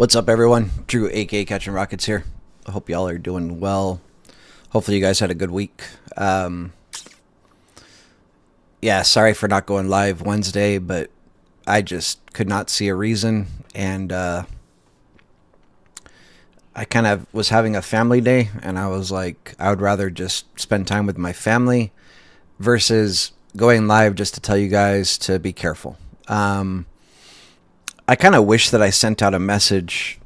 What's up, everyone? Drew, aka Catching Rockets here. I hope y'all are doing well. Hopefully, you guys had a good week. Yeah, sorry for not going live Wednesday, but I just could not see a reason, and I kind of was having a family day, and I was like, I would rather just spend time with my family versus going live just to tell you guys to be careful. I kind of wish that I sent out a message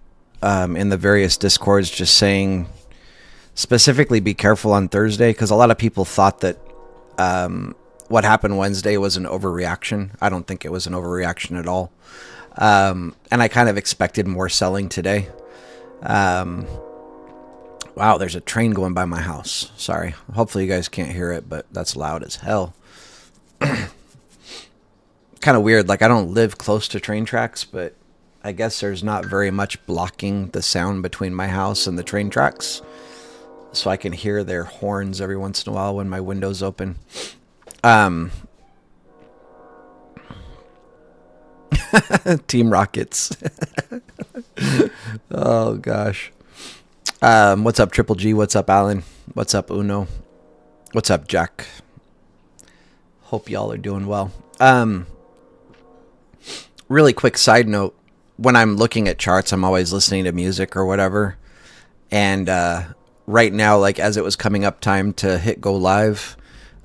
in the various discords just saying specifically be careful on Thursday, because a lot of people thought that what happened Wednesday was an overreaction. I don't think it was an overreaction at all. And I kind of expected more selling today. Wow, there's a train going by my house. Sorry. Hopefully you guys can't hear it, but that's loud as hell. Kind of weird. Like, I don't live close to train tracks, but I guess there's not very much blocking the sound between my house and the train tracks. So I can hear their horns every once in a while when my window's open. Team Rockets. Oh, gosh. What's up, Triple G? What's up, Alan? What's up, Uno? What's up, Jack? Hope y'all are doing well. Really quick side note. When I'm looking at charts, I'm always listening to music or whatever. And right now, like as it was coming up time to hit go live,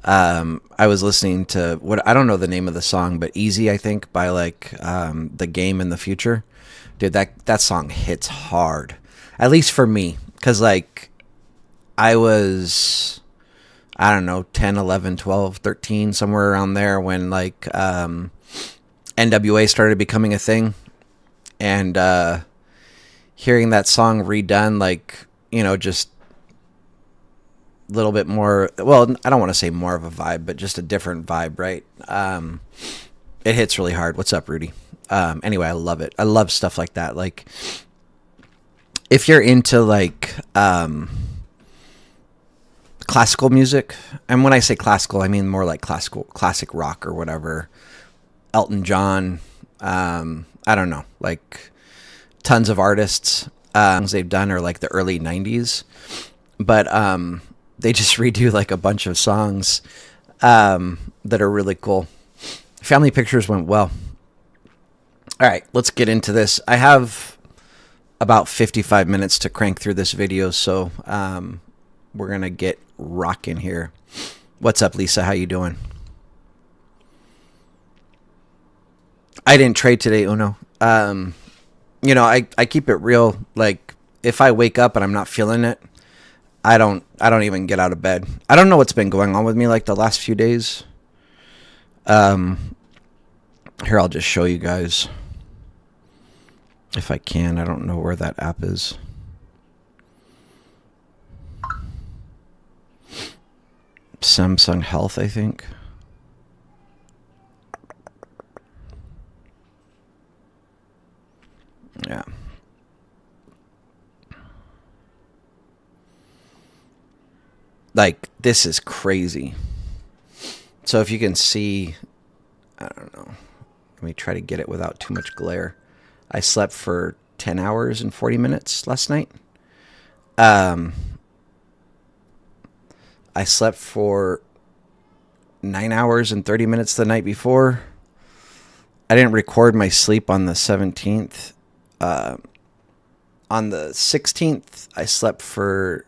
I was listening to what I don't know the name of the song, but Easy, I think, by like The Game in the Future. Dude, that song hits hard. At least for me. Because like I was, I don't know, 10, 11, 12, 13, somewhere around there when like NWA started becoming a thing. And hearing that song redone, like, you know, just a little bit more, well, I don't want to say more of a vibe, but just a different vibe, right? It hits really hard. What's up, Rudy? Anyway, I love it. I love stuff like that. Like, if you're into, like, classical music, and when I say classical, I mean more like classic rock or whatever, Elton John, I don't know, like tons of artists, they've done are like the early 90s, but they just redo like a bunch of songs that are really cool. Family Pictures went well. All right, let's get into this. I have about 55 minutes to crank through this video, so we're going to get rocking here. What's up, Lisa? How you doing? I didn't trade today, Uno. You know, I keep it real. Like, if I wake up and I'm not feeling it, I don't even get out of bed. I don't know what's been going on with me like the last few days. Here, I'll just show you guys if I can. I don't know where that app is. Samsung Health, I think. Yeah. Like, this is crazy. So if you can see, I don't know. Let me try to get it without too much glare. I slept for 10 hours and 40 minutes last night. I slept for 9 hours and 30 minutes the night before. I didn't record my sleep on the 17th. On the 16th, I slept for,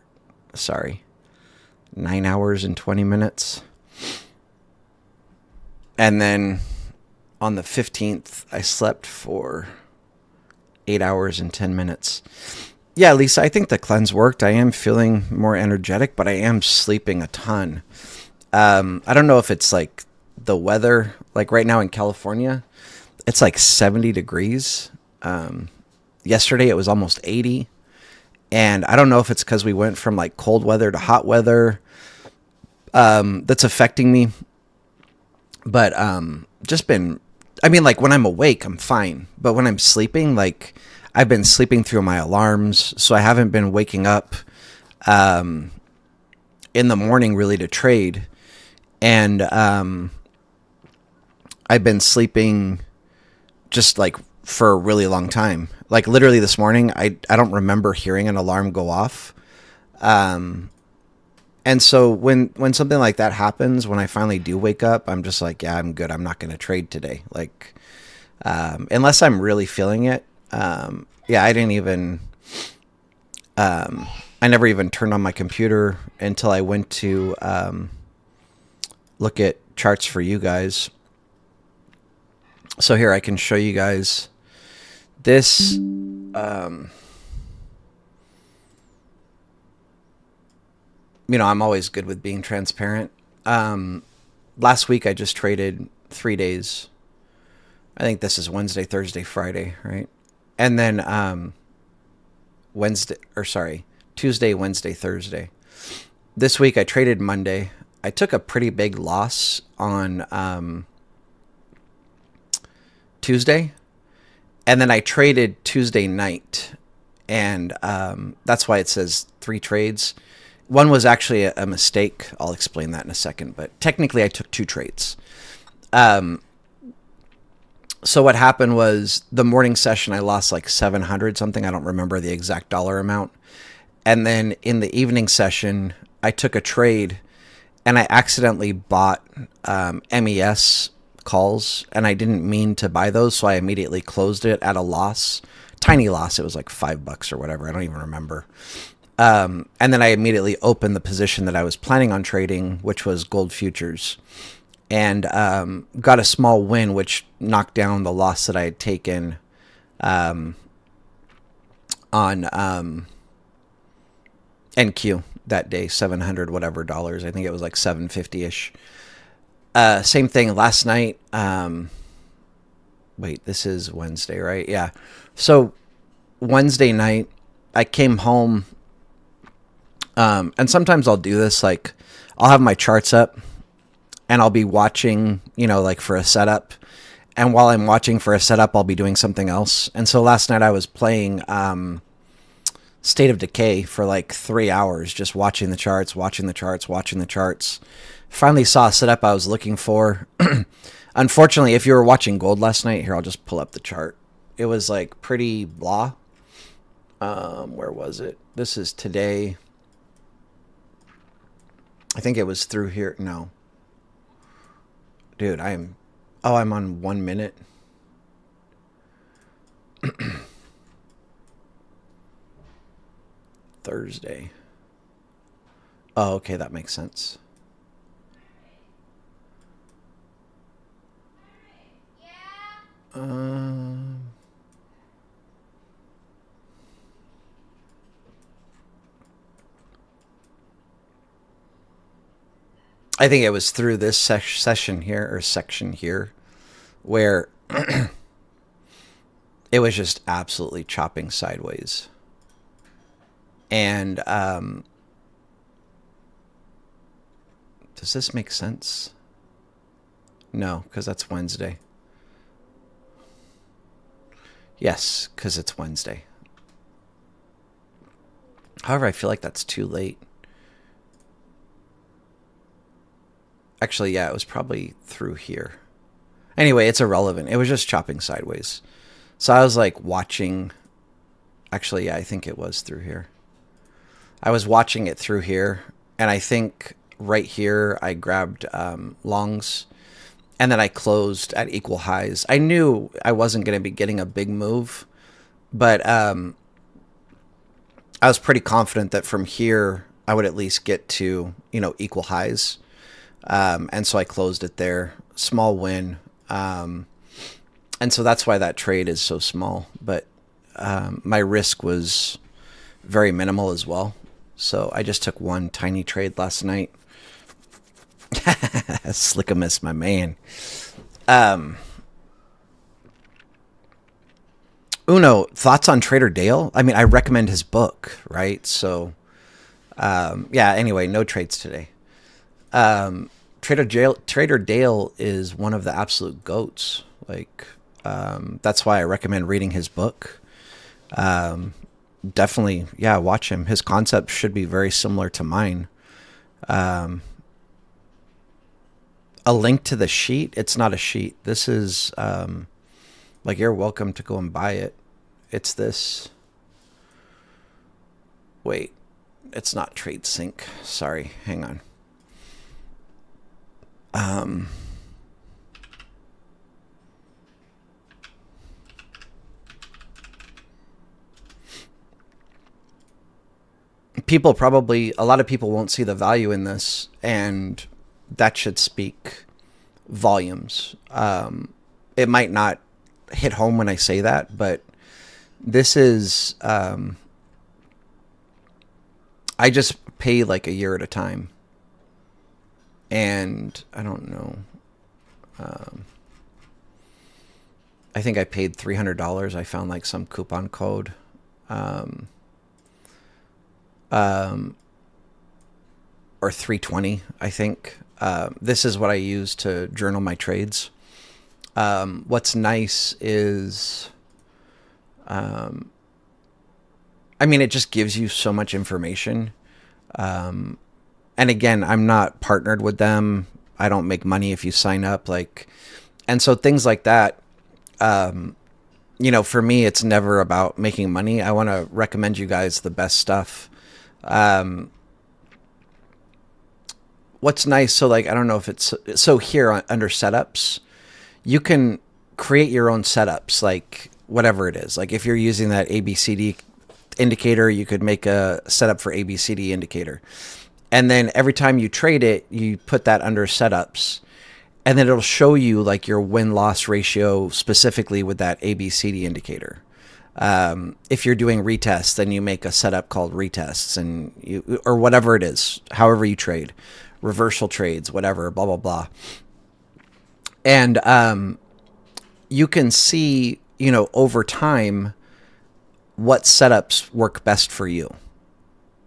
9 hours and 20 minutes. And then on the 15th, I slept for 8 hours and 10 minutes. Yeah, Lisa, I think the cleanse worked. I am feeling more energetic, but I am sleeping a ton. I don't know if it's like the weather, like right now in California, it's like 70 degrees. Yesterday it was almost 80. And I don't know if it's because we went from like cold weather to hot weather that's affecting me. But just been, I mean, like when I'm awake, I'm fine. But when I'm sleeping, like I've been sleeping through my alarms. So I haven't been waking up in the morning really to trade. And I've been sleeping just like for a really long time. Like literally this morning, I don't remember hearing an alarm go off. Um, and so when something like that happens, when I finally do wake up, I'm just like, yeah, I'm good. I'm not going to trade today. Like, unless I'm really feeling it. Yeah, I never even turned on my computer until I went to look at charts for you guys. So here I can show you guys this. I'm always good with being transparent. Last week I just traded 3 days. I think this is Wednesday, Thursday, Friday, right? And then Tuesday, Wednesday, Thursday. This week I traded Monday. I took a pretty big loss on Tuesday, and then I traded Tuesday night, and that's why it says 3 trades. One was actually a mistake. I'll explain that in a second, but technically I took 2 trades. So what happened was the morning session, I lost like 700 something. I don't remember the exact dollar amount. And then in the evening session, I took a trade and I accidentally bought MES calls, and I didn't mean to buy those. So I immediately closed it at a loss, tiny loss. It was like $5 or whatever. I don't even remember. And then I immediately opened the position that I was planning on trading, which was gold futures, and got a small win, which knocked down the loss that I had taken on NQ that day, 700 whatever dollars. I think it was like 750-ish. Same thing last night. Wait, this is Wednesday, right? Yeah. So Wednesday night, I came home. And sometimes I'll do this, like I'll have my charts up and I'll be watching, like for a setup. And while I'm watching for a setup, I'll be doing something else. And so last night I was playing State of Decay for like 3 hours, just watching the charts. Finally saw a setup I was looking for. Unfortunately, if you were watching gold last night, here, I'll just pull up the chart. It was like pretty blah. Where was it? This is today. I think it was through here. No. Dude, I'm on 1 minute. Thursday. Oh, okay, that makes sense. I think it was through this section here where it was just absolutely chopping sideways. And does this make sense? No, because that's Wednesday. Yes, because it's Wednesday. However, I feel like that's too late. Actually, yeah, it was probably through here. Anyway, it's irrelevant. It was just chopping sideways. So I was like watching. Actually, yeah, I think it was through here. I was watching it through here. And I think right here I grabbed longs. And then I closed at equal highs. I knew I wasn't going to be getting a big move. But I was pretty confident that from here I would at least get to, equal highs. And so I closed it there. Small win. And so that's why that trade is so small. But my risk was very minimal as well. So I just took one tiny trade last night. Slickamus, my man. Uno, thoughts on Trader Dale? I mean, I recommend his book, right? So, yeah, anyway, no trades today. Trader Dale is one of the absolute goats. Like, that's why I recommend reading his book. Definitely, yeah, watch him. His concept should be very similar to mine. A link to the sheet. It's not a sheet. This is Like, you're welcome to go and buy it. It's this. Wait, it's not Trade Sync. Sorry, hang on. A lot of people won't see the value in this, and that should speak volumes. It might not hit home when I say that, but this is, I just pay like a year at a time. And I don't know. I think I paid $300. I found like some coupon code. Or 320, I think. This is what I use to journal my trades. What's nice is, it just gives you so much information. And again, I'm not partnered with them. I don't make money if you sign up. And so things like that, for me, it's never about making money. I want to recommend you guys the best stuff. What's nice, so I don't know if it's, so here under setups, you can create your own setups, like whatever it is. Like if you're using that ABCD indicator, you could make a setup for ABCD indicator. And then every time you trade it, you put that under setups, and then it'll show you like your win-loss ratio specifically with that ABCD indicator. If you're doing retests, then you make a setup called retests, and or whatever it is, however you trade, reversal trades, whatever, blah, blah, blah. And, you can see, over time, what setups work best for you.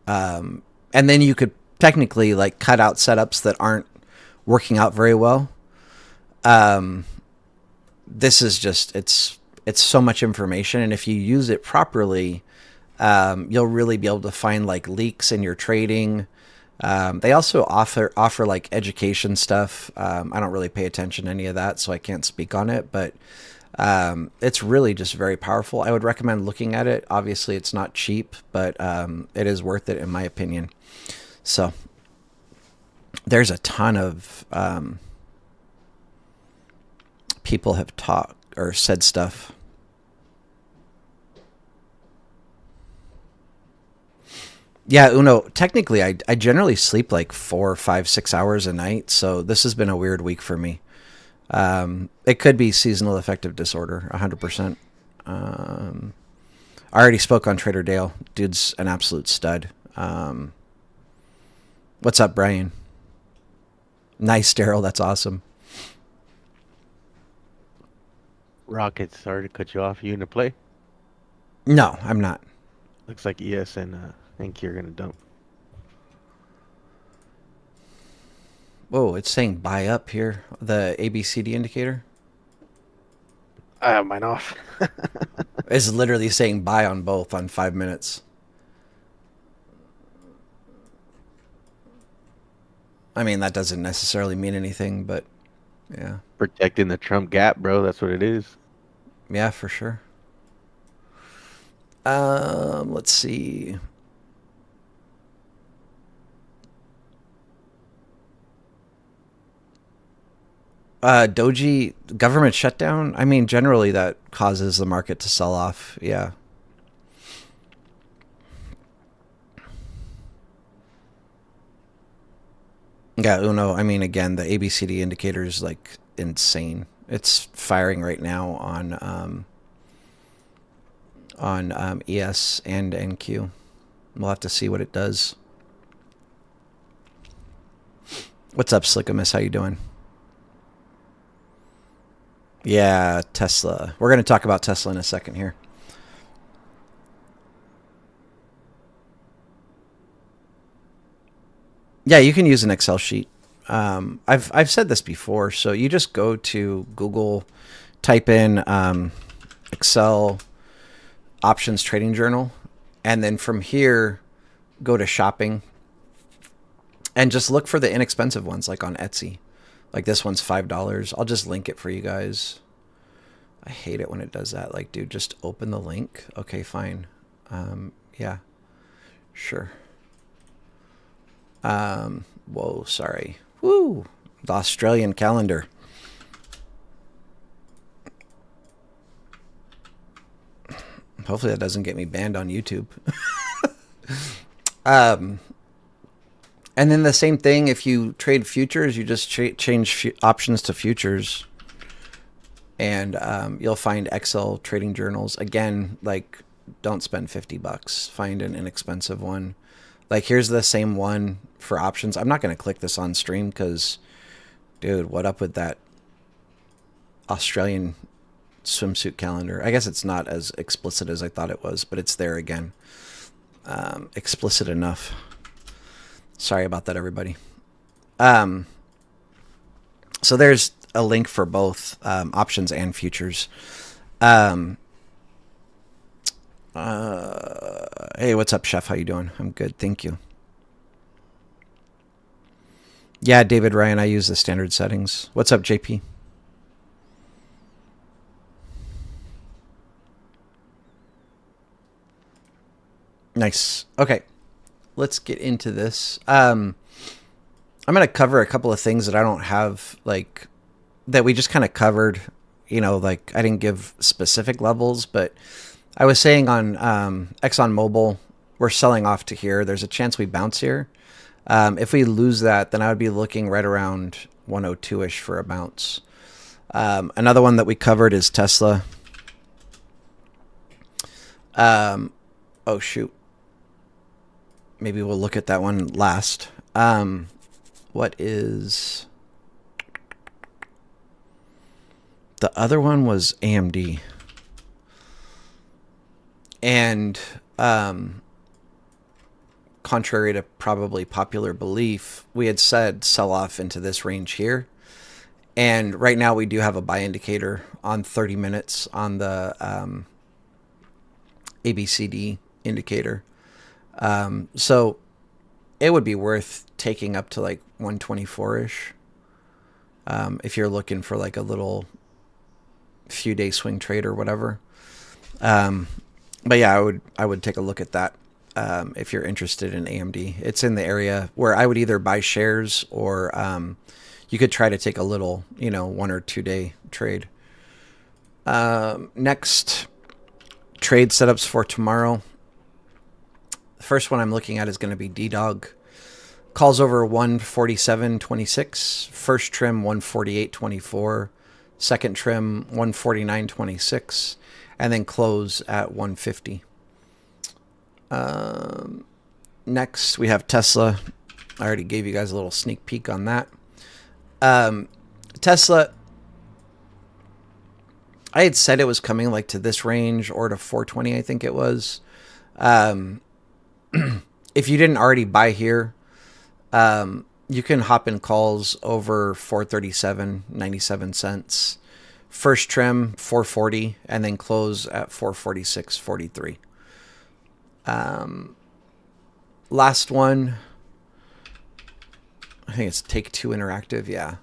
And then you could technically cut out setups that aren't working out very well. This is just, it's so much information. And if you use it properly, you'll really be able to find leaks in your trading. They also offer education stuff. I don't really pay attention to any of that, so I can't speak on it, but it's really just very powerful. I would recommend looking at it. Obviously it's not cheap, but it is worth it in my opinion. So there's a ton of people have talked or said stuff. Yeah, Uno, technically I generally sleep 4, 5, 6 hours a night, so this has been a weird week for me. It could be seasonal affective disorder, 100%. I already spoke on Trader Dale. Dude's an absolute stud. What's up, Brian? Nice, Daryl. That's awesome. Rocket, sorry to cut you off. You in the play? No, I'm not. Looks like ES and Key are gonna dump. Whoa, it's saying buy up here, the ABCD indicator. I have mine off. It's literally saying buy on both on 5 minutes. That doesn't necessarily mean anything, but yeah. Protecting the Trump gap, bro. That's what it is. Yeah, for sure. Let's see. Doji government shutdown. Generally that causes the market to sell off. Yeah. Yeah, Uno. Again, the ABCD indicator is insane. It's firing right now on ES and NQ. We'll have to see what it does. What's up, Slickamus? How you doing? Yeah, Tesla. We're going to talk about Tesla in a second here. Yeah, you can use an Excel sheet. I've said this before, so you just go to Google, type in Excel options trading journal, and then from here go to shopping and just look for the inexpensive ones, like on Etsy. Like this one's $5. I'll just link it for you guys. I hate it when it does that. Like, dude, just open the link. Okay, fine. Yeah, sure. Whoa, sorry. Woo, the Australian calendar. Hopefully that doesn't get me banned on YouTube. um, and then the same thing, if you trade futures, you just change options to futures. And you'll find Excel trading journals. Again, like, don't spend $50. Find an inexpensive one. Like, here's the same one for options. I'm not going to click this on stream because, dude, what up with that Australian swimsuit calendar? I guess it's not as explicit as I thought it was, but it's there again. Explicit enough. Sorry about that, everybody. So there's a link for both options and futures. Hey, what's up, Chef? How you doing? I'm good, thank you. Yeah, David Ryan, I use the standard settings. What's up, JP? Nice. Okay, let's get into this. I'm going to cover a couple of things that I don't have, like, that we just kind of covered. You know, like, I didn't give specific levels, but I was saying on ExxonMobil, we're selling off to here. There's a chance we bounce here. If we lose that, then I would be looking right around 102-ish for a bounce. Another one that we covered is Tesla. Oh, shoot. Maybe we'll look at that one last. What is... The other one was AMD. And contrary to probably popular belief, we had said sell off into this range here. And right now we do have a buy indicator on 30 minutes on the ABCD indicator. So it would be worth taking up to like 124-ish if you're looking for like a little few day swing trade or whatever. But yeah, I would take a look at that if you're interested in AMD. It's in the area where I would either buy shares or you could try to take a little, 1 or 2 day trade. Next, trade setups for tomorrow. The first one I'm looking at is going to be D-Dog. Calls over 147.26. First trim 148.24. Second trim 149.26. And then close at 150. Next, we have Tesla. I already gave you guys a little sneak peek on that. Tesla, I had said it was coming like to this range or to 420, I think it was. If you didn't already buy here, you can hop in calls over 437.97 cents. First trim 440 and then close at 446.43. Last one, I think it's Take Two Interactive. Yeah.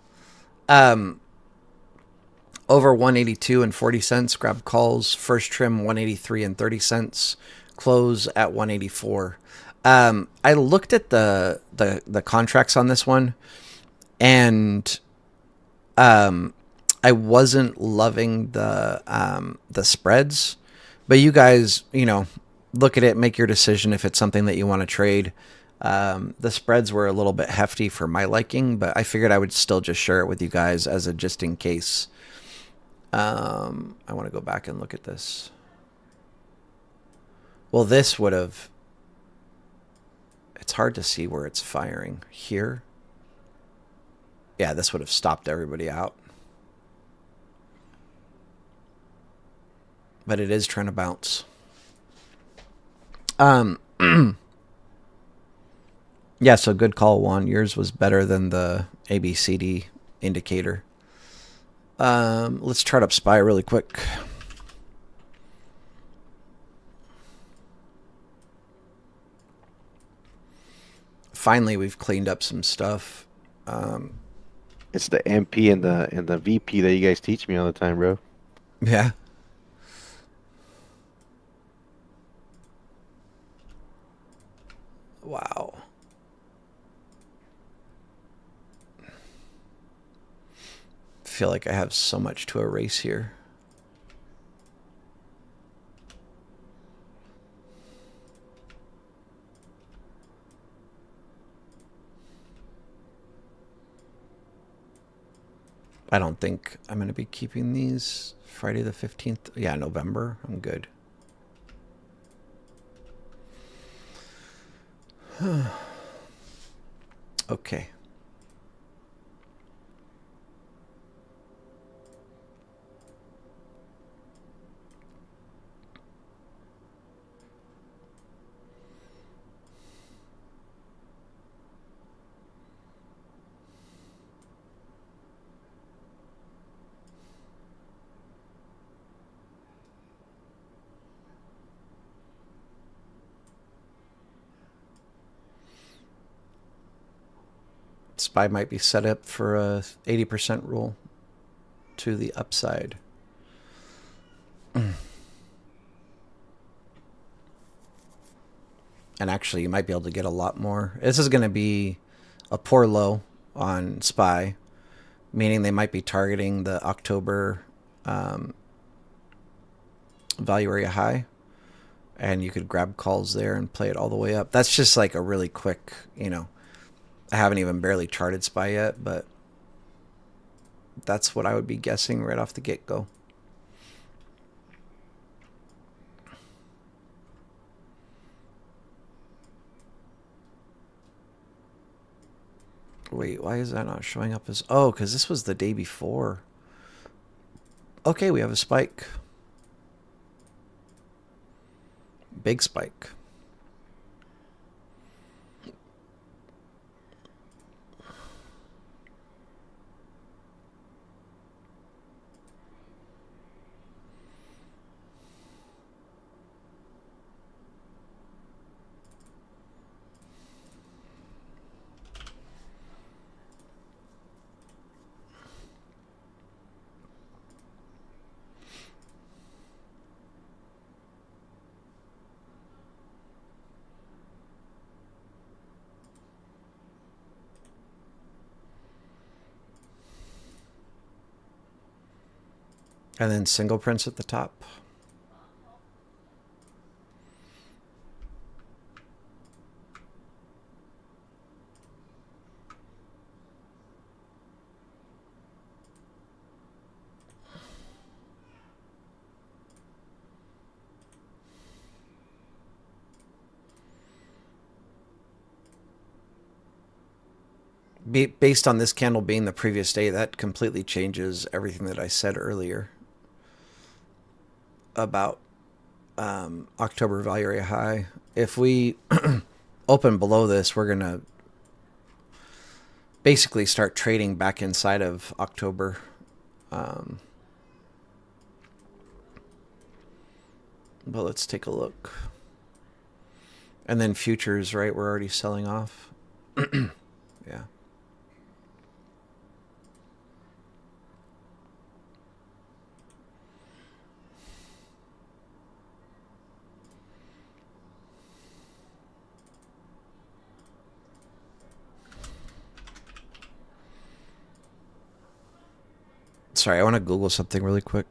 Over 182.40. Grab calls. First trim 183.30. Close at 184. I looked at the contracts on this one, and I wasn't loving the spreads, but you guys, look at it, make your decision if it's something that you want to trade. The spreads were a little bit hefty for my liking, but I figured I would still just share it with you guys as a just in case. I want to go back and look at this. Well, this would have... It's hard to see where it's firing. Here? Yeah, this would have stopped everybody out. But it is trying to bounce. Yeah, so good call, Juan. Yours was better than the ABCD indicator. Let's chart up SPY really quick. Finally, we've cleaned up some stuff. It's the MP and the VP that you guys teach me all the time, bro. Yeah. Wow. Feel like I have so much to erase here. I don't think I'm going to be keeping these Friday the 15th. Yeah, November. I'm good. Okay. SPY might be set up for a 80% rule to the upside. And actually, you might be able to get a lot more. This is going to be a poor low on SPY, meaning they might be targeting the October value area high, and you could grab calls there and play it all the way up. That's just like a really quick, I haven't even barely charted SPY yet, but that's what I would be guessing right off the get-go. Wait, why is that not showing up as... Oh, because this was the day before. Okay, we have a spike. Big spike. And then single prints at the top. Based on this candle being the previous day, that completely changes everything that I said earlier about October value area high. If we open below this, we're going to basically start trading back inside of October. But let's take a look. And then futures, right? We're already selling off. Yeah. Sorry, I want to Google something really quick.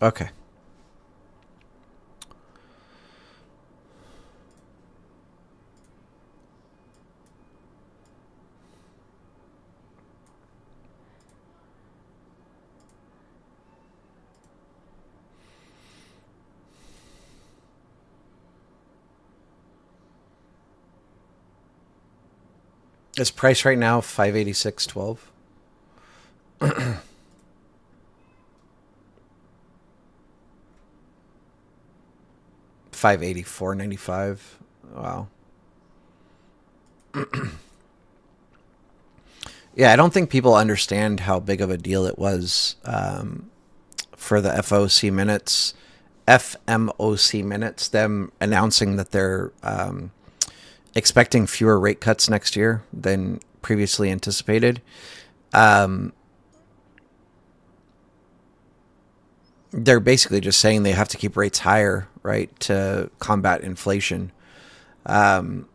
Okay. Its price right now 586.12. 584.95. Wow. Yeah, I don't think people understand how big of a deal it was for the FMOC minutes, them announcing that they're expecting fewer rate cuts next year than previously anticipated. Um, they're basically just saying they have to keep rates higher, right, to combat inflation. Um,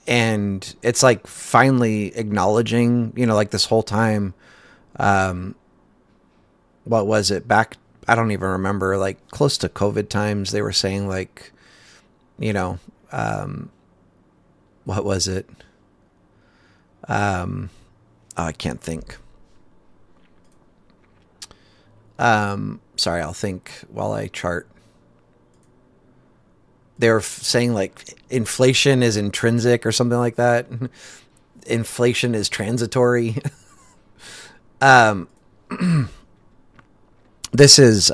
and it's like finally acknowledging, like this whole time, um, what was it back? I don't even remember, like close to COVID times, they were saying like, you know, um, what was it? Oh, I can't think. Sorry, I'll think while I chart. They're saying like inflation is intrinsic or something like that. Inflation is transitory. um, this is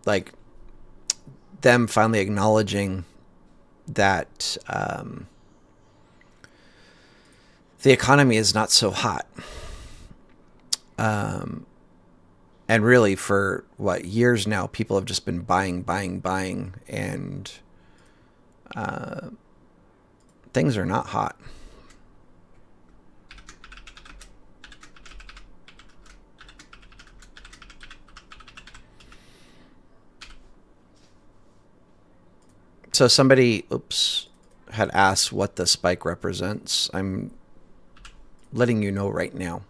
like them finally acknowledging that the economy is not so hot. And really, for years now, people have just been buying, buying, buying, and things are not hot. So somebody, had asked what the spike represents. I'm letting you know right now.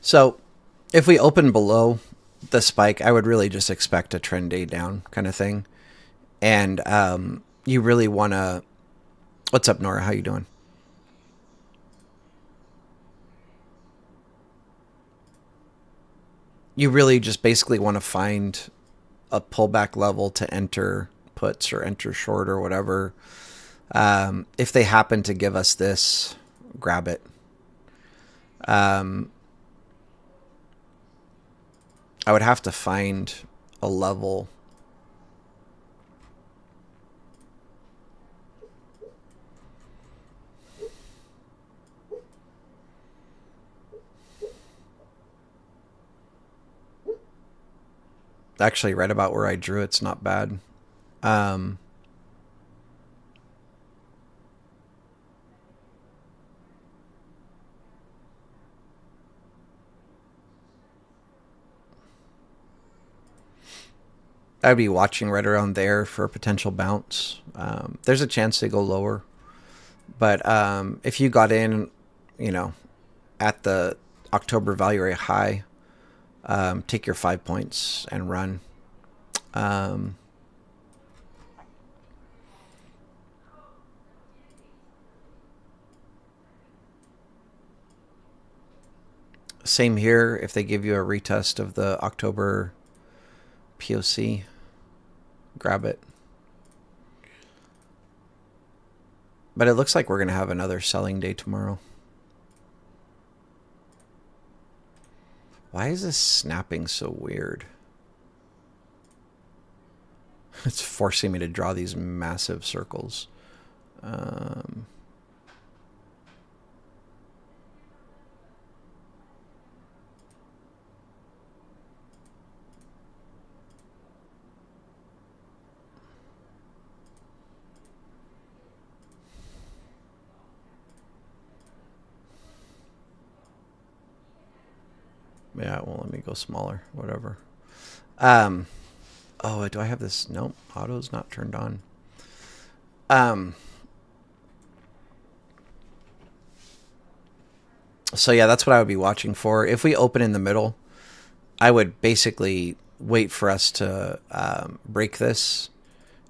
So if we open below the spike, I would really just expect a trend day down kind of thing. And you really want to... What's up, Nora? How you doing? You really just basically want to find a pullback level to enter puts or enter short or whatever. If they happen to give us this, grab it. I would have to find a level. Actually, right about where I drew, it's not bad. I'd be watching right around there for a potential bounce. There's a chance they go lower. But if you got in, at the October value area high, take your 5 points and run. Same here. If they give you a retest of the October POC, grab it. But it looks like we're going to have another selling day tomorrow. Why is this snapping so weird? It's forcing me to draw these massive circles. Yeah, it won't let me go smaller. Whatever. Oh, do I have this? Nope. Auto's not turned on. So yeah, that's what I would be watching for. If we open in the middle, I would basically wait for us to break this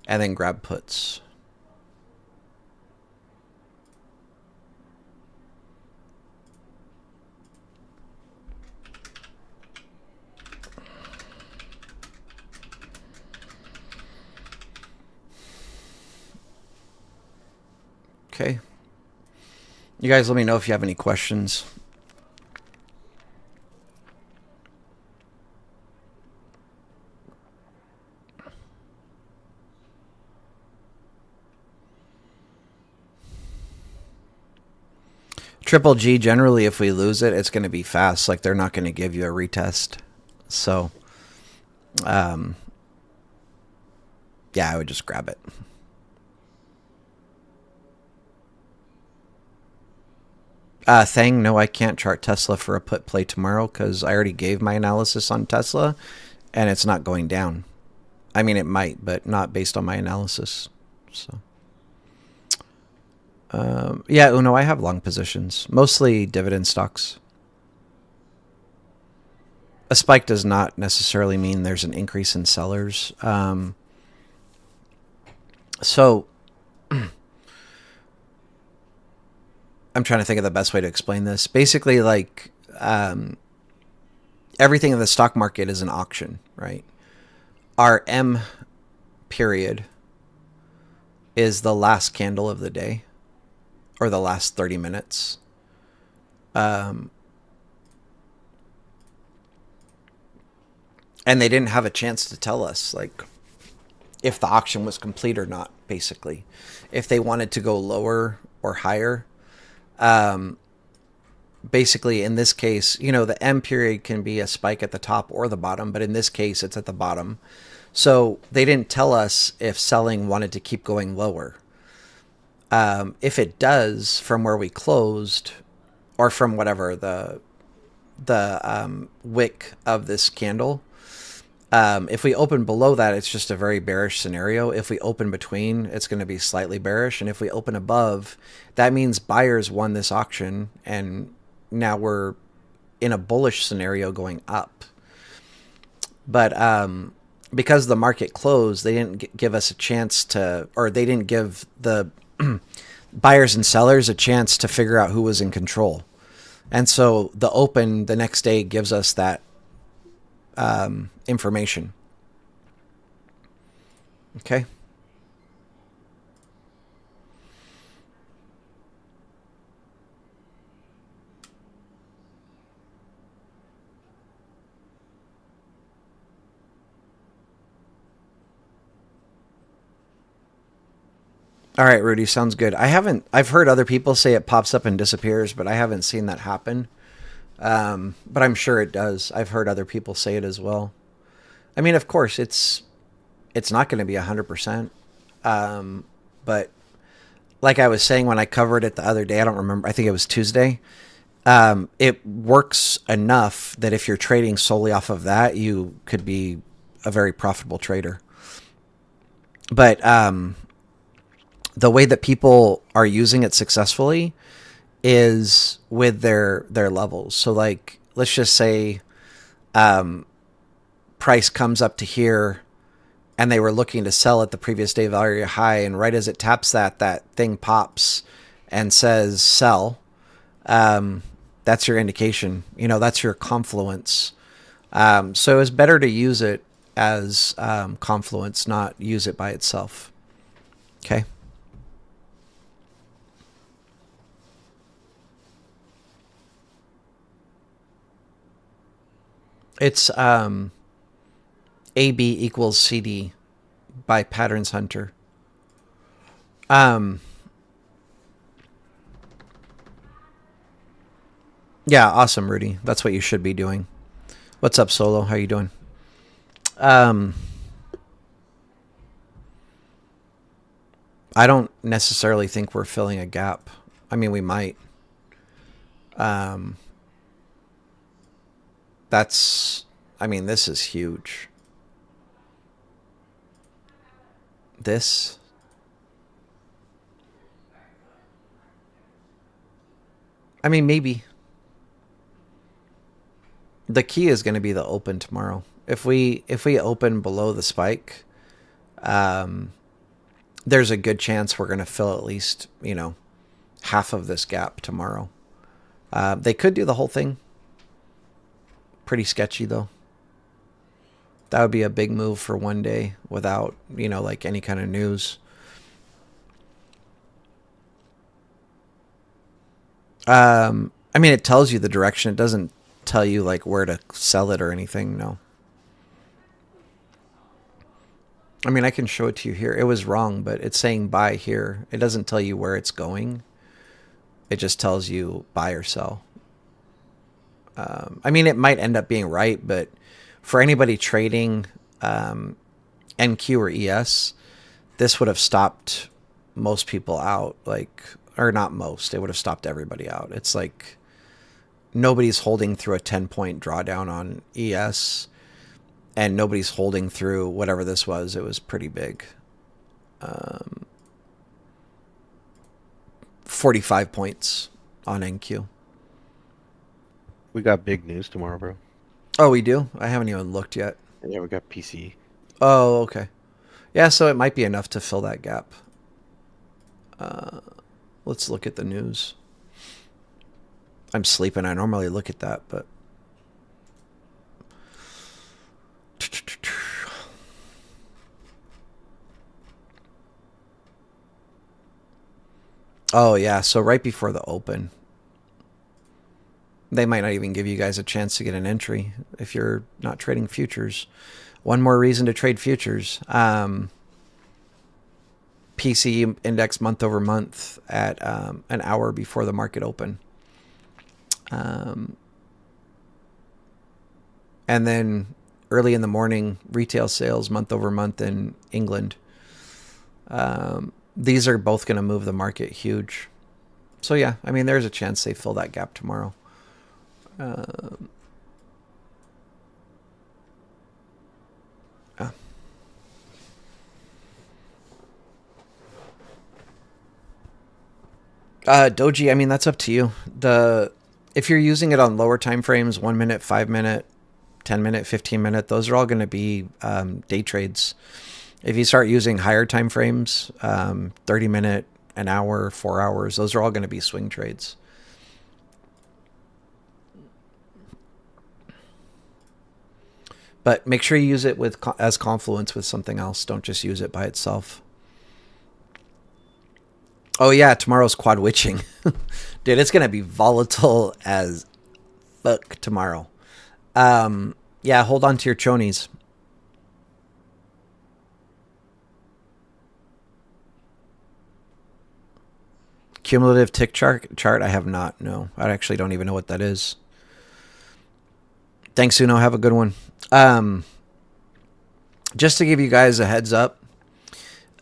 and then grab puts. Okay. You guys let me know if you have any questions. Triple G, generally, if we lose it, it's going to be fast. Like, they're not going to give you a retest. So, um, yeah, I would just grab it. Thing, no, I can't chart Tesla for a put play tomorrow because I already gave my analysis on Tesla and it's not going down. I mean, it might, but not based on my analysis. So, yeah, Uno, I have long positions, mostly dividend stocks. A spike does not necessarily mean there's an increase in sellers. So, I'm trying to think of the best way to explain this. Basically, like, everything in the stock market is an auction, right? Our M period is the last candle of the day or the last 30 minutes. And they didn't have a chance to tell us, like, if the auction was complete or not, basically. If they wanted to go lower or higher. Basically, in this case, the M period can be a spike at the top or the bottom, but in this case, it's at the bottom. So they didn't tell us if selling wanted to keep going lower. If it does, from where we closed, or from whatever the wick of this candle, if we open below that, it's just a very bearish scenario. If we open between, it's going to be slightly bearish. And if we open above, that means buyers won this auction, and now we're in a bullish scenario going up. But because the market closed, they didn't give us a chance to, or they didn't give the buyers and sellers a chance to figure out who was in control. And so the open the next day gives us that information. Okay. All right, Rudy, sounds good. I've heard other people say it pops up and disappears, but I haven't seen that happen. But I'm sure it does. I've heard other people say it as well. I mean, of course, it's not going to be 100%. But like I was saying when I covered it the other day, I don't remember. I think it was Tuesday. It works enough that if you're trading solely off of that, you could be a very profitable trader. But the way that people are using it successfully is with their levels. So, like, let's just say price comes up to here and they were looking to sell at the previous day value high, and right as it taps that thing pops and says sell. That's your indication. That's your confluence. So it's better to use it as confluence, not use it by itself. Okay. It's AB equals CD by Patterns Hunter. Yeah, awesome, Rudy. That's what you should be doing. What's up, Solo? How you doing? I don't necessarily think we're filling a gap. I mean, we might. This is huge. This. I mean, maybe. The key is going to be the open tomorrow. If we open below the spike, um, there's a good chance we're going to fill at least half of this gap tomorrow. They could do the whole thing. Pretty sketchy though. That would be a big move for one day without like any kind of news. I mean, it tells you the direction. It doesn't tell you like where to sell it or anything. No. I mean, I can show it to you here. It was wrong, but it's saying buy here. It doesn't tell you where it's going. It just tells you buy or sell. I mean, it might end up being right, but for anybody trading NQ or ES, this would have stopped most people out. Like, or not most. It would have stopped everybody out. It's like nobody's holding through a 10-point drawdown on ES, and nobody's holding through whatever this was. It was pretty big. 45 points on NQ. We got big news tomorrow, bro. Oh, we do? I haven't even looked yet. Yeah, we got PC. Oh, okay. Yeah, so it might be enough to fill that gap. Let's look at the news. I'm sleeping. I normally look at that, but... Oh, yeah, so right before the open, they might not even give you guys a chance to get an entry if you're not trading futures. One more reason to trade futures. PC index month over month at an hour before the market open. And then early in the morning, retail sales month over month in England. These are both going to move the market huge. So yeah, I mean, there's a chance they fill that gap tomorrow. Doji, I mean, that's up to you. If you're using it on lower time frames, 1 minute, 5 minute, 10 minute, 15 minute, those are all going to be day trades. If you start using higher time frames, 30 minute, an hour, 4 hours, those are all going to be swing trades. But make sure you use it as confluence with something else. Don't just use it by itself. Oh yeah, tomorrow's quad witching. Dude, it's going to be volatile as fuck tomorrow. Yeah, hold on to your chonies. Cumulative tick chart, I have not. No, I actually don't even know what that is. Thanks, Uno. Have a good one. Just to give you guys a heads up,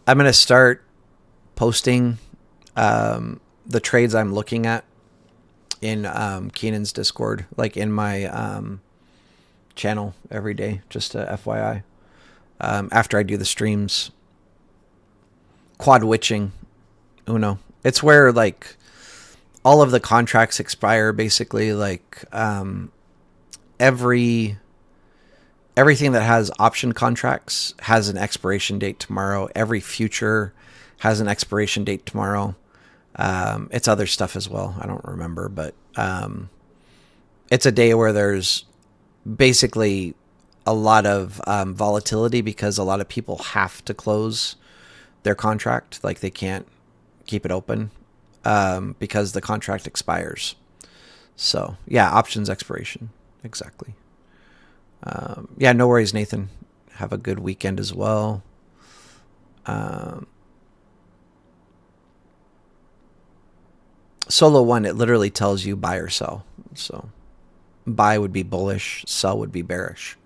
I'm going to start posting the trades I'm looking at in Keenan's Discord, like in my channel every day, just a FYI. After I do the streams. Quad witching, Uno. It's where like all of the contracts expire, basically. Like everything that has option contracts has an expiration date tomorrow. Every future has an expiration date tomorrow. It's other stuff as well. I don't remember, but it's a day where there's basically a lot of volatility because a lot of people have to close their contract. Like they can't keep it open because the contract expires. So yeah, options expiration. Exactly. Yeah, no worries, Nathan. Have a good weekend as well. Solo one, it literally tells you buy or sell. So buy would be bullish, sell would be bearish.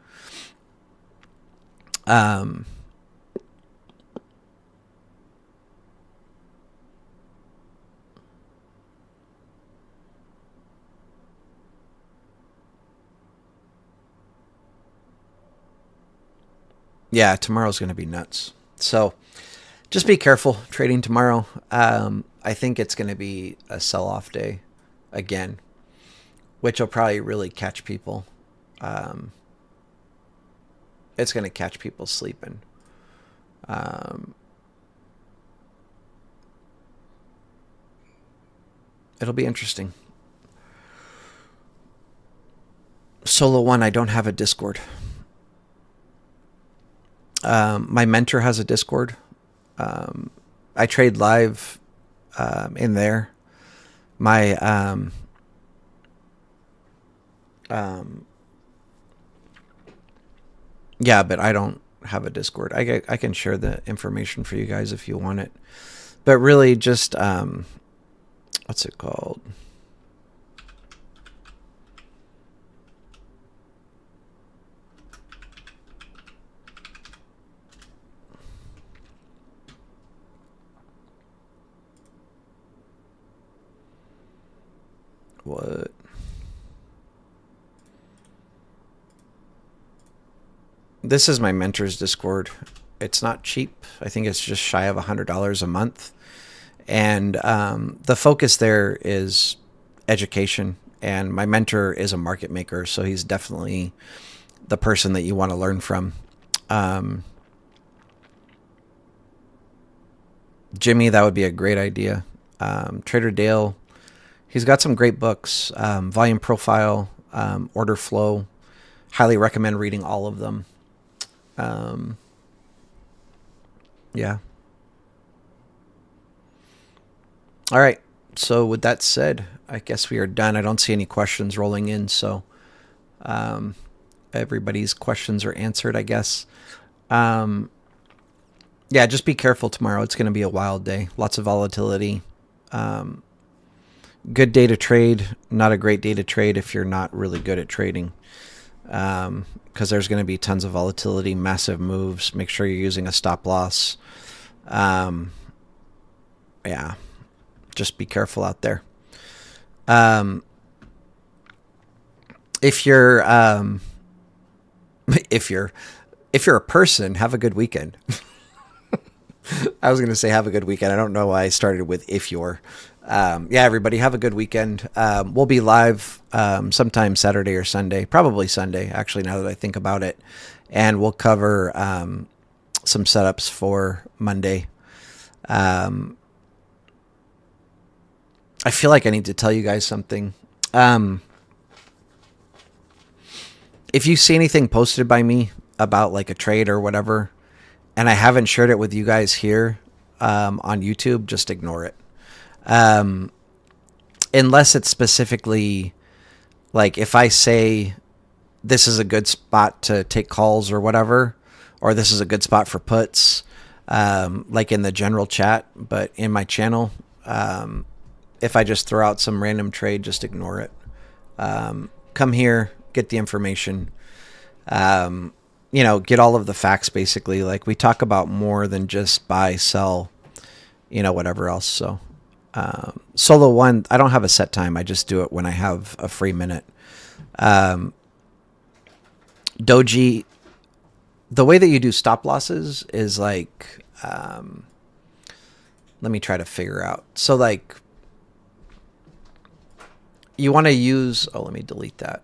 Yeah, tomorrow's going to be nuts. So just be careful trading tomorrow. I think it's going to be a sell-off day again, which will probably really catch people. It's going to catch people sleeping. Um, it'll be interesting. Solo One, I don't have a Discord. My mentor has a Discord. I trade live in there. My yeah, but I don't have a Discord. I can share the information for you guys if you want it. But really, just what's it called? What? This is my mentor's Discord. It's not cheap. I think it's just shy of $100 a month. And the focus there is education. And my mentor is a market maker, so he's definitely the person that you want to learn from. Jimmy, that would be a great idea. Trader Dale, he's got some great books. Volume Profile, Order Flow. Highly recommend reading all of them. Yeah. All right. So with that said, I guess we are done. I don't see any questions rolling in, so everybody's questions are answered, I guess. Yeah, just be careful tomorrow. It's going to be a wild day. Lots of volatility. Good day to trade. Not a great day to trade if you're not really good at trading. Because there's going to be tons of volatility, massive moves. Make sure you're using a stop loss. Yeah, just be careful out there. If you're if you're a person, have a good weekend. I was going to say have a good weekend. I don't know why I started with if you're. Yeah, everybody have a good weekend. We'll be live sometime Saturday or Sunday, probably Sunday, actually, now that I think about it. And we'll cover some setups for Monday. I feel like I need to tell you guys something. If you see anything posted by me about like a trade or whatever, and I haven't shared it with you guys here on YouTube, just ignore it. Unless it's specifically like if I say this is a good spot to take calls or whatever, or this is a good spot for puts, like in the general chat, but in my channel, if I just throw out some random trade, just ignore it. Come here, get the information, get all of the facts basically. Like we talk about more than just buy, sell, whatever else. So, Solo One, I don't have a set time. I just do it when I have a free minute. Doji, the way that you do stop losses is like, let me try to figure out. So like you want to use, let me delete that.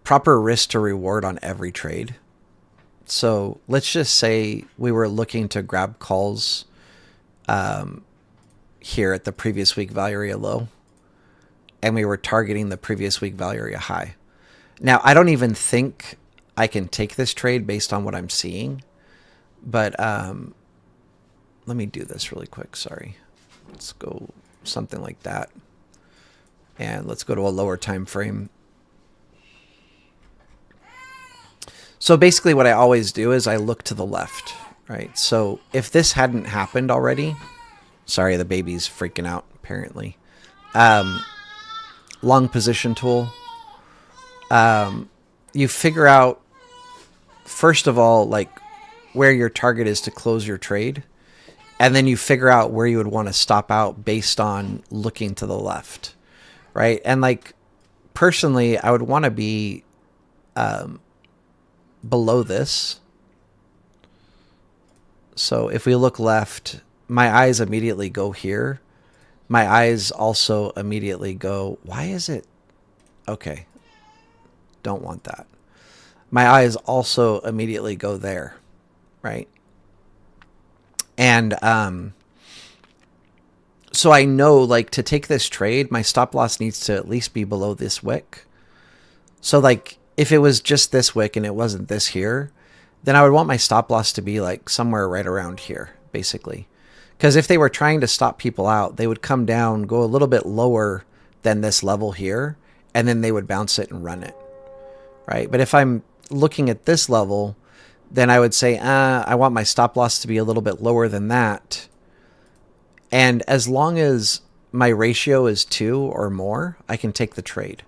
Proper risk to reward on every trade. So let's just say we were looking to grab calls, here at the previous week value area low, and we were targeting the previous week value area high. Now, I don't even think I can take this trade based on what I'm seeing, but let me do this really quick. Sorry. Let's go something like that. And let's go to a lower time frame. So basically what I always do is I look to the left, right? So if this hadn't happened already, sorry, the baby's freaking out, apparently. Long position tool. You figure out, first of all, like where your target is to close your trade. And then you figure out where you would want to stop out based on looking to the left, right? And like, personally, I would want to be below this. So if we look left, my eyes immediately go here. My eyes also immediately go, why is it? Okay. Don't want that. My eyes also immediately go there, right? And so I know, like, to take this trade, my stop loss needs to at least be below this wick. So, like, if it was just this wick and it wasn't this here, then I would want my stop loss to be, like, somewhere right around here, basically. Because if they were trying to stop people out, they would come down, go a little bit lower than this level here, and then they would bounce it and run it, right? But if I'm looking at this level, then I would say, I want my stop loss to be a little bit lower than that. And as long as my ratio is 2 or more, I can take the trade.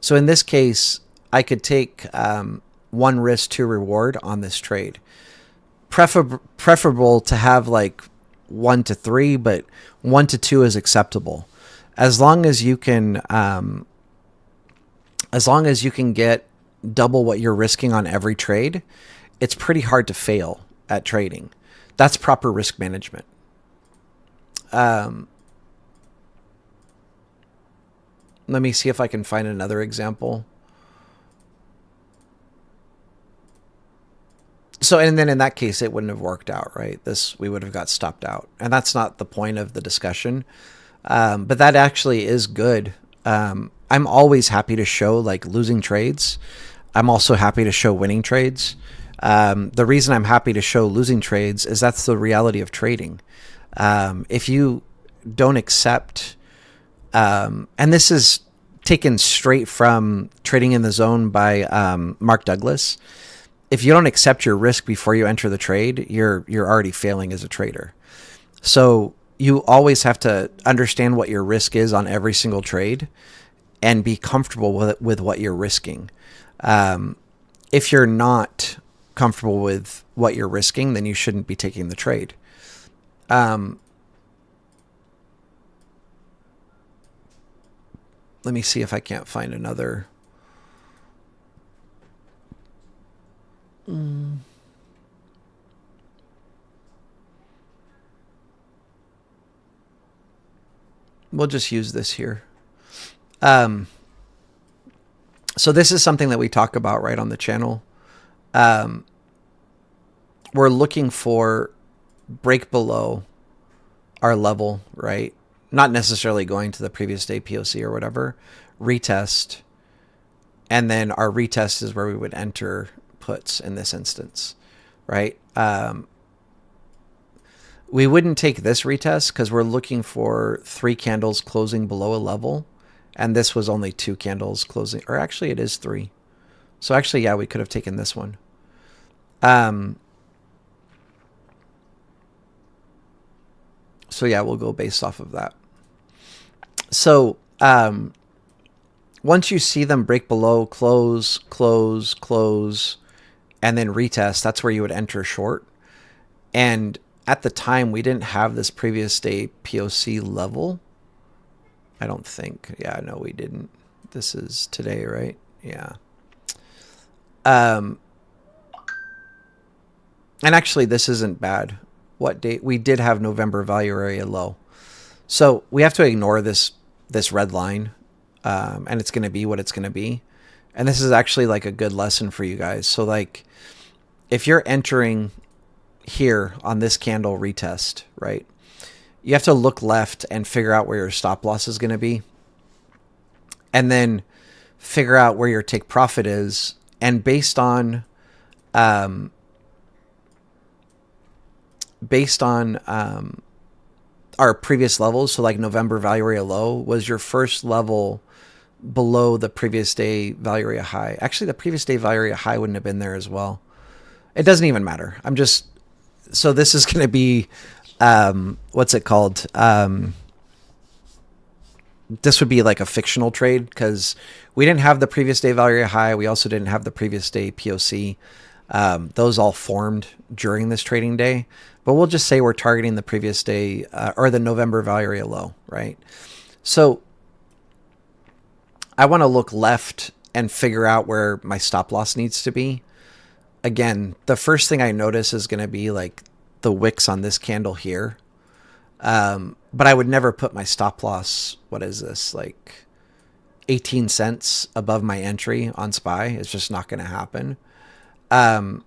So in this case, I could take 1 risk, 2 reward on this trade. Preferable to have like 1 to 3, but 1 to 2 is acceptable. As long as you can get double what you're risking on every trade, it's pretty hard to fail at trading. That's proper risk management. Let me see if I can find another example. So, and then in that case, it wouldn't have worked out, right? We would have got stopped out. And that's not the point of the discussion. But that actually is good. I'm always happy to show like losing trades. I'm also happy to show winning trades. The reason I'm happy to show losing trades is that's the reality of trading. If you don't accept, and this is taken straight from Trading in the Zone by Mark Douglas. If you don't accept your risk before you enter the trade, you're already failing as a trader. So you always have to understand what your risk is on every single trade and be comfortable with what you're risking. If you're not comfortable with what you're risking, then you shouldn't be taking the trade. Let me see if I can't find another. We'll just use this here. So this is something that we talk about right on the channel. We're looking for break below our level, right? Not necessarily going to the previous day POC or whatever, retest. And then our retest is where we would enter puts in this instance, right? We wouldn't take this retest because we're looking for 3 candles closing below a level. And this was only 2 candles closing, or actually it is 3. So actually, yeah, we could have taken this one. So yeah, we'll go based off of that. So once you see them break below, close, close, close, and then retest, that's where you would enter short. And at the time, we didn't have this previous day POC level. I don't think. Yeah, no, we didn't. This is today, right? Yeah. And actually, this isn't bad. What date? We did have November value area low. So we have to ignore this red line. And it's going to be what it's going to be. And this is actually like a good lesson for you guys. So like if you're entering here on this candle retest, right? You have to look left and figure out where your stop loss is going to be. And then figure out where your take profit is. And based on our previous levels, so like November value area low was your first level below the previous day value area high. Actually, the previous day value area high wouldn't have been there as well. It doesn't even matter. So this is going to be, what's it called? This would be like a fictional trade because we didn't have the previous day value area high. We also didn't have the previous day POC. Those all formed during this trading day, but we'll just say we're targeting the previous day or the November value area low, right? So I want to look left and figure out where my stop loss needs to be. Again, the first thing I notice is going to be like the wicks on this candle here. But I would never put my stop loss. What is this? Like 18 cents above my entry on SPY. It's just not going to happen. And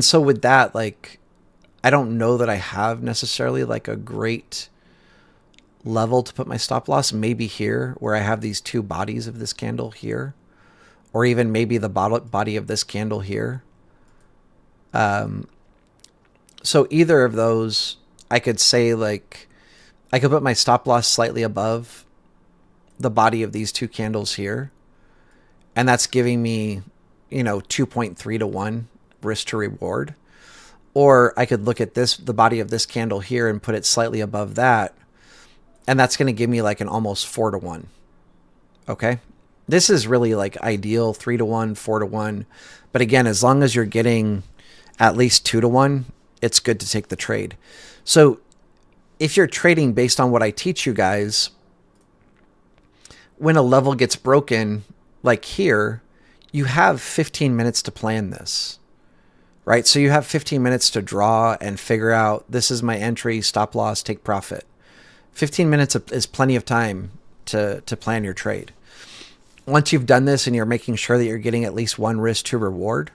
so with that, like, I don't know that I have necessarily like a great level to put my stop loss. Maybe here where I have these two bodies of this candle here, or even maybe the body of this candle here. So either of those, I could say like, I could put my stop loss slightly above the body of these two candles here. And that's giving me, 2.3 to 1 risk to reward. Or I could look at the body of this candle here and put it slightly above that. And that's going to give me like an almost 4 to 1. Okay. This is really like ideal 3 to 1, 4 to 1. But again, as long as you're getting at least 2 to 1, it's good to take the trade. So if you're trading based on what I teach you guys, when a level gets broken, like here, you have 15 minutes to plan this, right? So you have 15 minutes to draw and figure out, this is my entry, stop loss, take profit. 15 minutes is plenty of time to plan your trade. Once you've done this and you're making sure that you're getting at least one risk to reward,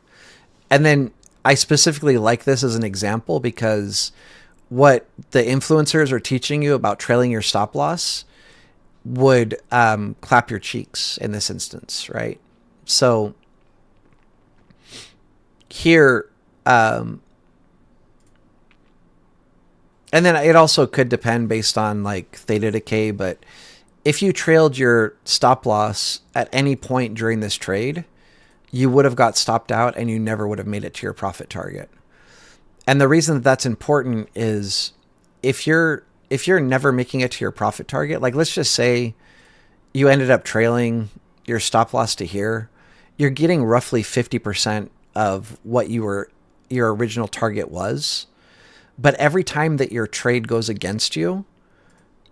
and then I specifically like this as an example because what the influencers are teaching you about trailing your stop loss would clap your cheeks in this instance, right? So here, and then it also could depend based on like theta decay, but if you trailed your stop loss at any point during this trade, you would have got stopped out and you never would have made it to your profit target. And the reason that that's important is if you're never making it to your profit target, like let's just say you ended up trailing your stop loss to here, you're getting roughly 50% of what your original target was. But every time that your trade goes against you,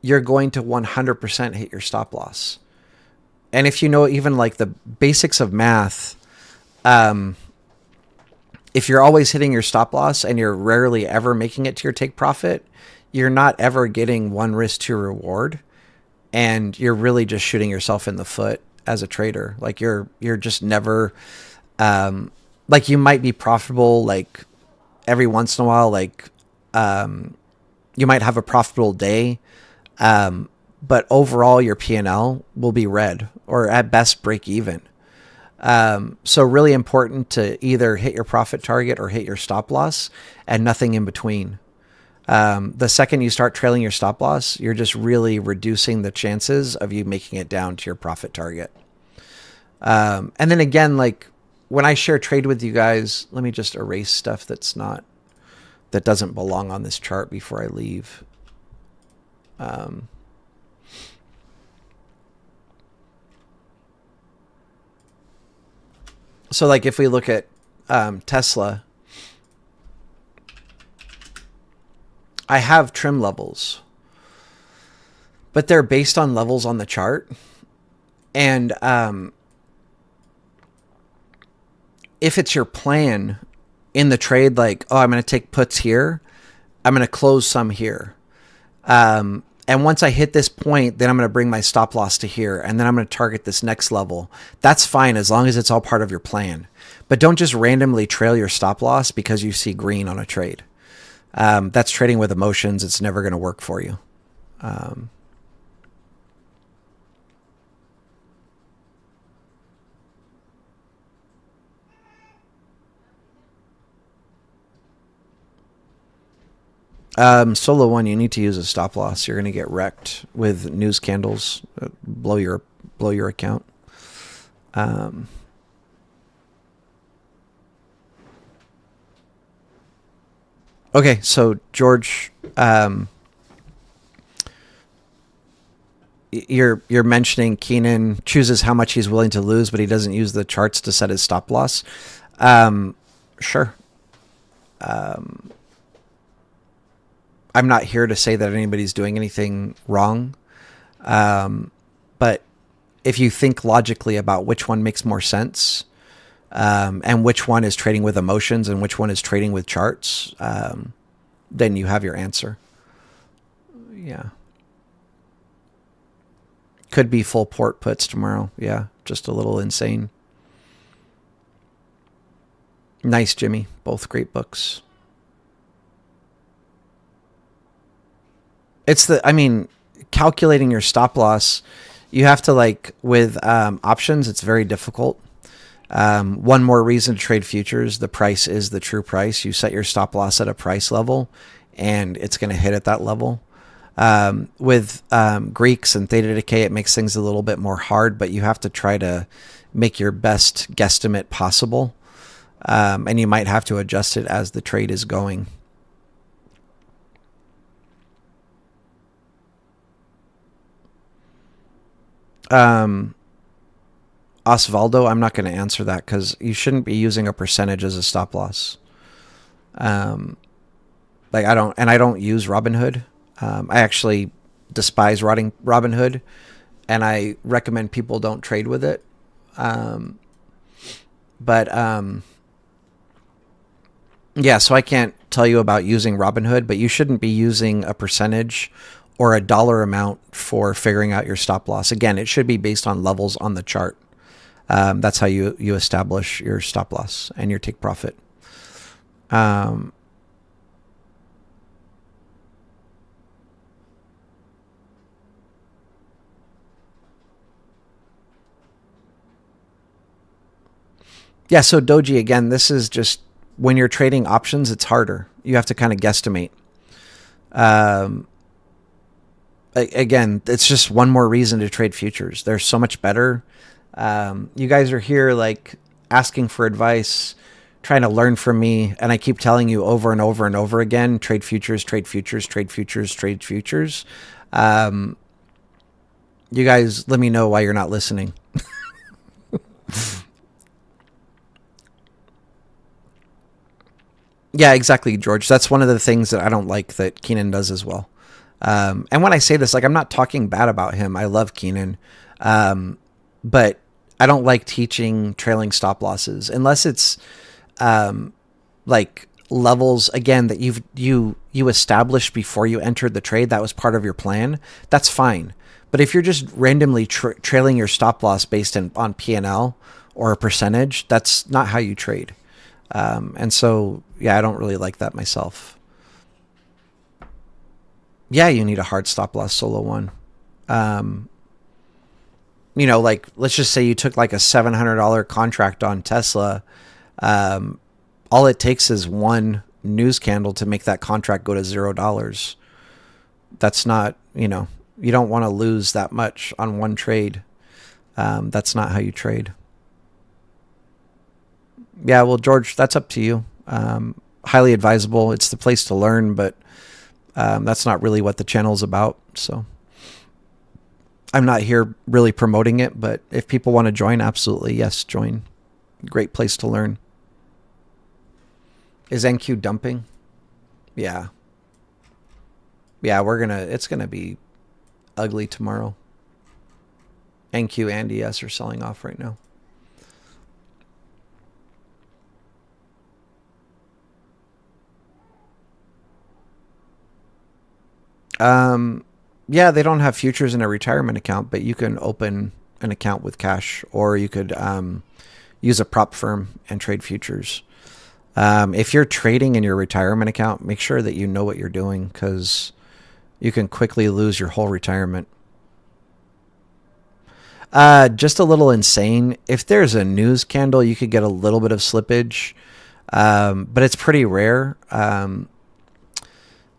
you're going to 100% hit your stop loss. And if you know even like the basics of math, if you're always hitting your stop loss and you're rarely ever making it to your take profit, you're not ever getting one risk to reward. And you're really just shooting yourself in the foot as a trader. Like you're just never, like you might be profitable like every once in a while, like you might have a profitable day, but overall your P&L will be red or at best break even. So really important to either hit your profit target or hit your stop loss and nothing in between. The second you start trailing your stop loss, you're just really reducing the chances of you making it down to your profit target. And then again, like when I share trade with you guys, let me just erase stuff that doesn't belong on this chart before I leave. So like if we look at Tesla, I have trim levels, but they're based on levels on the chart. And if it's your plan in the trade, like, oh, I'm going to take puts here, I'm going to close some here. And once I hit this point, then I'm going to bring my stop loss to here, and then I'm going to target this next level. That's fine as long as it's all part of your plan. But don't just randomly trail your stop loss because you see green on a trade. That's trading with emotions. It's never going to work for you. Solo one, you need to use a stop loss. You're going to get wrecked with news candles. Blow your account. Okay, so George, you're mentioning Keenan chooses how much he's willing to lose, but he doesn't use the charts to set his stop loss. Sure. I'm not here to say that anybody's doing anything wrong. But if you think logically about which one makes more sense, and which one is trading with emotions and which one is trading with charts, then you have your answer. Yeah. Could be full port puts tomorrow. Yeah, just a little insane. Nice, Jimmy. Both great books. I mean, calculating your stop loss, you have to like with options, it's very difficult. One more reason to trade futures, the price is the true price. You set your stop loss at a price level and it's going to hit at that level. With Greeks and theta decay, it makes things a little bit more hard, but you have to try to make your best guesstimate possible. And you might have to adjust it as the trade is going. Osvaldo, I'm not going to answer that because you shouldn't be using a percentage as a stop loss. Like I don't use Robinhood. I actually despise Robinhood, and I recommend people don't trade with it. Yeah, so I can't tell you about using Robinhood, but you shouldn't be using a percentage or a dollar amount for figuring out your stop loss. Again, it should be based on levels on the chart. That's how you establish your stop loss and your take profit. Yeah, so Doji, again, this is just when you're trading options, it's harder. You have to kind of guesstimate. Again, it's just one more reason to trade futures. They're so much better. You guys are here like asking for advice, trying to learn from me, and I keep telling you over and over and over again, trade futures, trade futures, trade futures, trade futures. You guys, let me know why you're not listening. Yeah, exactly, George. That's one of the things that I don't like that Keenan does as well. And when I say this, like, I'm not talking bad about him. I love Keenan. But I don't like teaching trailing stop losses unless it's like levels, again, that you established before you entered the trade. That was part of your plan. That's fine. But if you're just randomly trailing your stop loss based on P&L or a percentage, that's not how you trade. And so, yeah, I don't really like that myself. Yeah, you need a hard stop loss solo one. You know, like, let's just say you took like a $700 contract on Tesla. All it takes is one news candle to make that contract go to $0. That's not, you don't want to lose that much on one trade. That's not how you trade. Yeah, well, George, that's up to you. Highly advisable. It's the place to learn, but that's not really what the channel is about. So I'm not here really promoting it, but if people want to join, absolutely, yes, join. Great place to learn. Is NQ dumping? Yeah. Yeah, it's going to be ugly tomorrow. NQ and ES are selling off right now. Yeah, they don't have futures in a retirement account, but you can open an account with cash, or you could use a prop firm and trade futures. If you're trading in your retirement account, make sure that you know what you're doing, because you can quickly lose your whole retirement. Just a little insane. If there's a news candle, you could get a little bit of slippage, but it's pretty rare.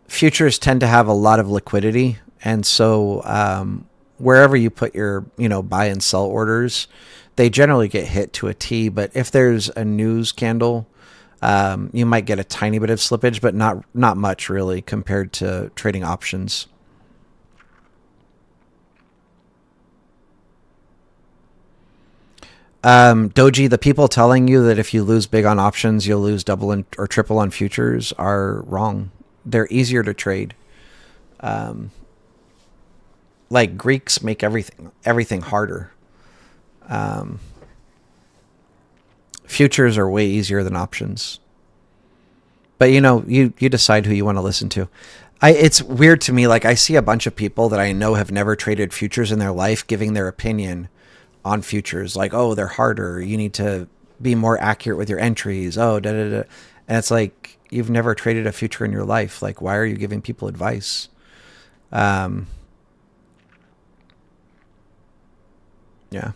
Futures tend to have a lot of liquidity, and so wherever you put your buy and sell orders, they generally get hit to a T. But if there's a news candle, you might get a tiny bit of slippage, but not much really compared to trading options. Doji, the people telling you that if you lose big on options, you'll lose double or triple on futures are wrong. They're easier to trade. Like Greeks make everything harder. Futures are way easier than options. But you decide who you want to listen to. It's weird to me. Like, I see a bunch of people that I know have never traded futures in their life giving their opinion on futures. Like, oh, they're harder. You need to be more accurate with your entries. Oh, da da da. And it's like, you've never traded a future in your life. Like, why are you giving people advice? Um, yeah.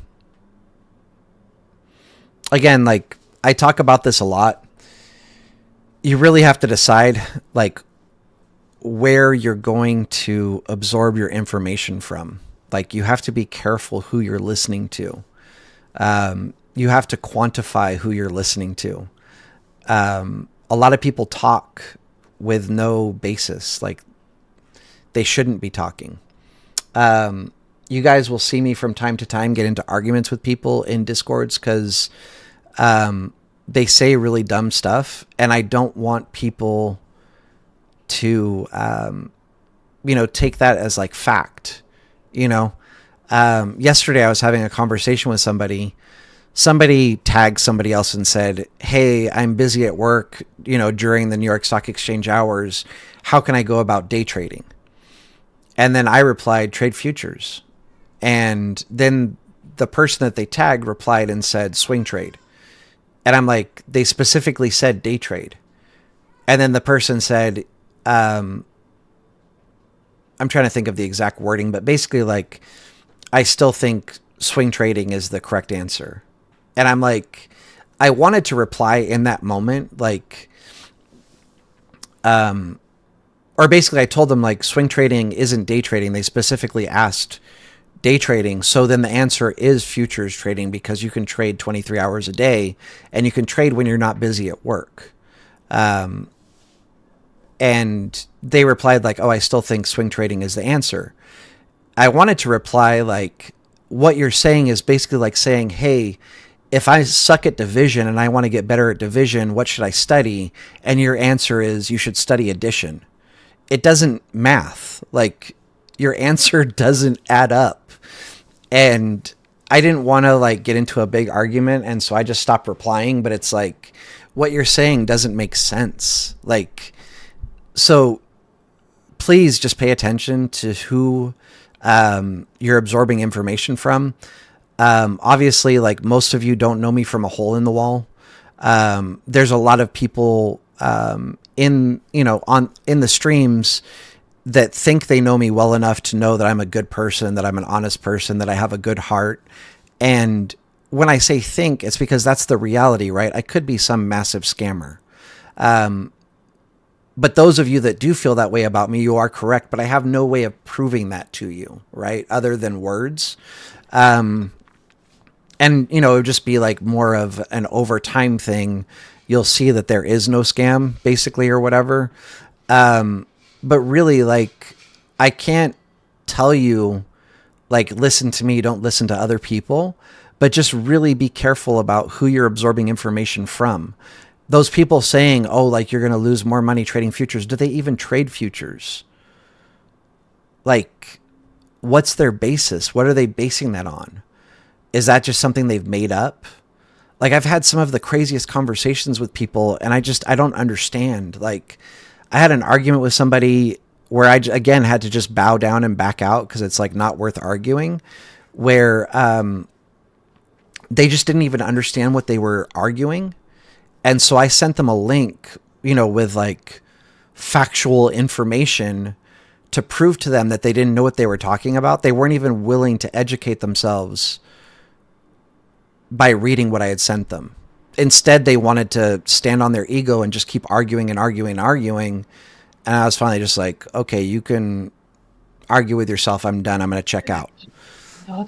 Again, like, I talk about this a lot. You really have to decide, like, where you're going to absorb your information from. Like, you have to be careful who you're listening to. You have to quantify who you're listening to. A lot of people talk with no basis. Like, they shouldn't be talking. You guys will see me from time to time get into arguments with people in Discords because they say really dumb stuff, and I don't want people to, take that as like fact. Yesterday I was having a conversation with somebody. Somebody tagged somebody else and said, "Hey, I'm busy at work, during the New York Stock Exchange hours. How can I go about day trading?" And then I replied, "Trade futures." And then the person that they tagged replied and said, "Swing trade." And I'm like, they specifically said day trade. And then the person said, I'm trying to think of the exact wording, but basically, like, I still think swing trading is the correct answer. And I'm like, I wanted to reply in that moment, like, or basically I told them, like, swing trading isn't day trading. They specifically asked day trading. So then the answer is futures trading, because you can trade 23 hours a day and you can trade when you're not busy at work. And they replied like, "Oh, I still think swing trading is the answer." I wanted to reply like, what you're saying is basically like saying, "Hey, if I suck at division and I want to get better at division, what should I study?" And your answer is you should study addition. It doesn't math. Like, your answer doesn't add up. And I didn't want to like get into a big argument, and so I just stopped replying. But it's like, what you're saying doesn't make sense. Like, so please just pay attention to who you're absorbing information from. Obviously, like, most of you don't know me from a hole in the wall. There's a lot of people in the streams that think they know me well enough to know that I'm a good person, that I'm an honest person, that I have a good heart. And when I say think, it's because that's the reality, right? I could be some massive scammer. But those of you that do feel that way about me, you are correct, but I have no way of proving that to you, right? Other than words. And, it would just be like more of an over time thing. You'll see that there is no scam, basically, or whatever. But really, like, I can't tell you, like, listen to me, don't listen to other people, but just really be careful about who you're absorbing information from. Those people saying, "Oh, like, you're going to lose more money trading futures," do they even trade futures? Like, what's their basis? What are they basing that on? Is that just something they've made up? Like, I've had some of the craziest conversations with people, and I don't understand. Like, I had an argument with somebody where I, again, had to just bow down and back out because it's, like, not worth arguing, where they just didn't even understand what they were arguing. And so I sent them a link, with, like, factual information to prove to them that they didn't know what they were talking about. They weren't even willing to educate themselves by reading what I had sent them. Instead, they wanted to stand on their ego and just keep arguing and arguing and arguing. And I was finally just like, okay, you can argue with yourself. I'm done. I'm going to check out.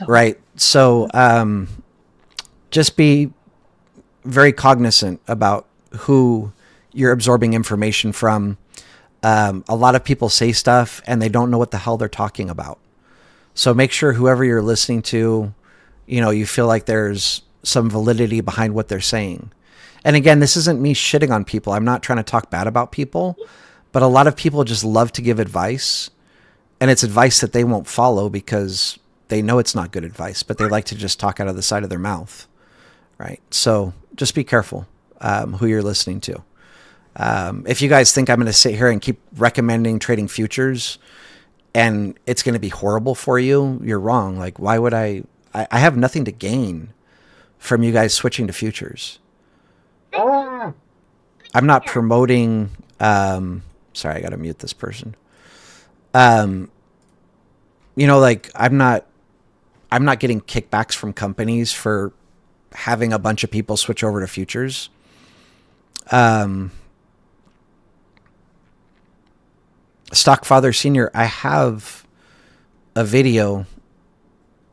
Right. So just be very cognizant about who you're absorbing information from. A lot of people say stuff and they don't know what the hell they're talking about. So make sure whoever you're listening to, you feel like there's some validity behind what they're saying. And again, this isn't me shitting on people. I'm not trying to talk bad about people, but a lot of people just love to give advice, and it's advice that they won't follow because they know it's not good advice, but they like to just talk out of the side of their mouth. Right. So just be careful who you're listening to. If you guys think I'm going to sit here and keep recommending trading futures and it's going to be horrible for you, you're wrong. Like, why would I have nothing to gain from you guys switching to futures. I'm not promoting, sorry, I got to mute this person. Like I'm not getting kickbacks from companies for having a bunch of people switch over to futures. Stockfather Senior, I have a video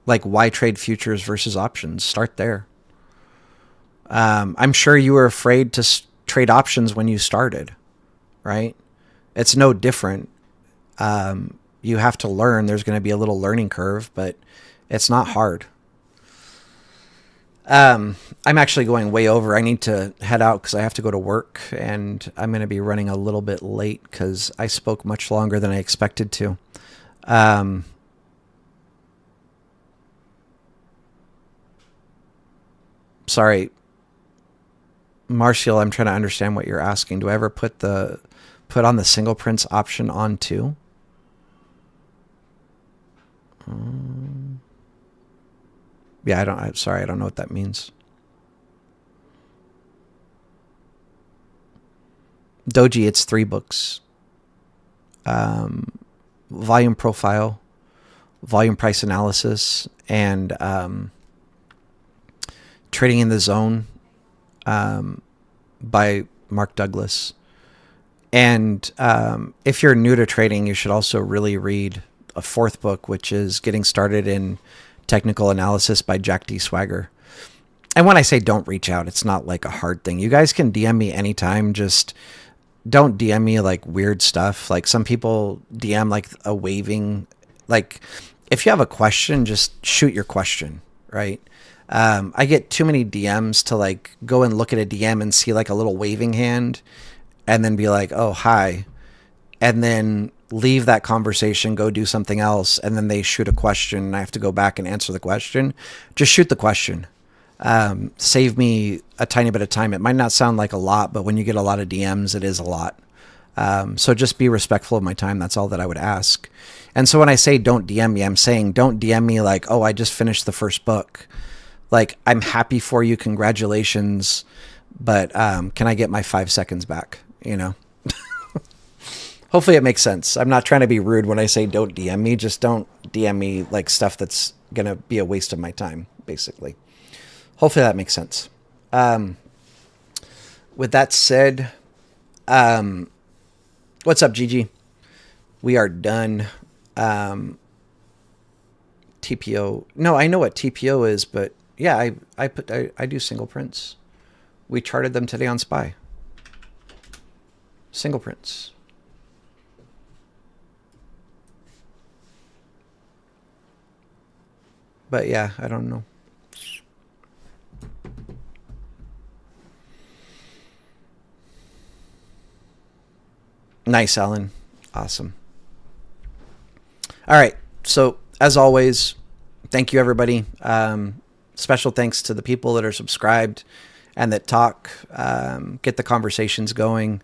like why trade futures versus options. Start there. I'm sure you were afraid to trade options when you started, right? It's no different. You have to learn. There's going to be a little learning curve, but it's not hard. I'm actually going way over. I need to head out because I have to go to work, and I'm going to be running a little bit late because I spoke much longer than I expected to. Sorry, Marcial, I'm trying to understand what you're asking. Do I ever put on the single prints option on too? Yeah, I'm sorry, I don't know what that means. Doji, it's 3 books. Volume profile, volume price analysis, and Trading in the Zone by Mark Douglas. And if you're new to trading, you should also really read a 4th book, which is Getting Started in Technical Analysis by Jack D. Swagger. And when I say don't reach out, it's not like a hard thing. You guys can DM me anytime. Just don't DM me like weird stuff. Like some people DM like a waving. Like if you have a question, just shoot your question, right? I get too many DMs to like go and look at a DM and see like a little waving hand and then be like, oh, hi. And then leave that conversation, go do something else. And then they shoot a question and I have to go back and answer the question. Just shoot the question. Save me a tiny bit of time. It might not sound like a lot, but when you get a lot of DMs, it is a lot. So just be respectful of my time. That's all that I would ask. And so when I say don't DM me, I'm saying don't DM me like, oh, I just finished the first book. Like, I'm happy for you. Congratulations. But can I get my 5 seconds back? You know? Hopefully it makes sense. I'm not trying to be rude when I say don't DM me. Just don't DM me like stuff that's going to be a waste of my time, basically. Hopefully that makes sense. With that said, what's up, Gigi? We are done. TPO. No, I know what TPO is, but yeah, I do single prints. We charted them today on SPY. Single prints. But yeah, I don't know. Nice, Alan. Awesome. All right. So as always, thank you, everybody. Special thanks to the people that are subscribed and that talk, get the conversations going.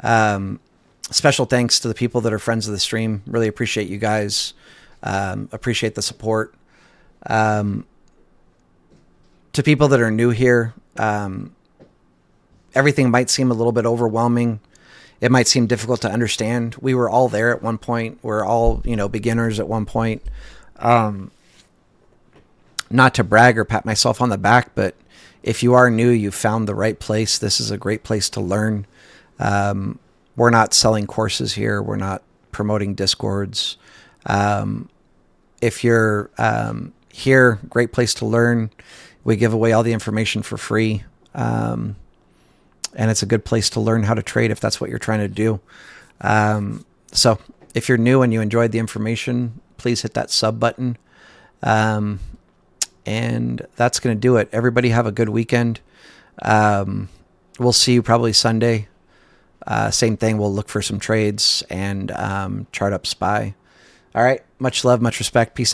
Special thanks to the people that are friends of the stream. Really appreciate you guys. Appreciate the support. To people that are new here, everything might seem a little bit overwhelming. It might seem difficult to understand. We were all there at one point. We're all, beginners at one point. Not to brag or pat myself on the back, but if you are new, you found the right place. This is a great place to learn. We're not selling courses here. We're not promoting Discords. If you're here, great place to learn. We give away all the information for free. And it's a good place to learn how to trade if that's what you're trying to do. So if you're new and you enjoyed the information, please hit that sub button. And that's going to do it. Everybody have a good weekend. We'll see you probably Sunday. Same thing. We'll look for some trades and chart up SPY. All right. Much love, much respect. Peace out.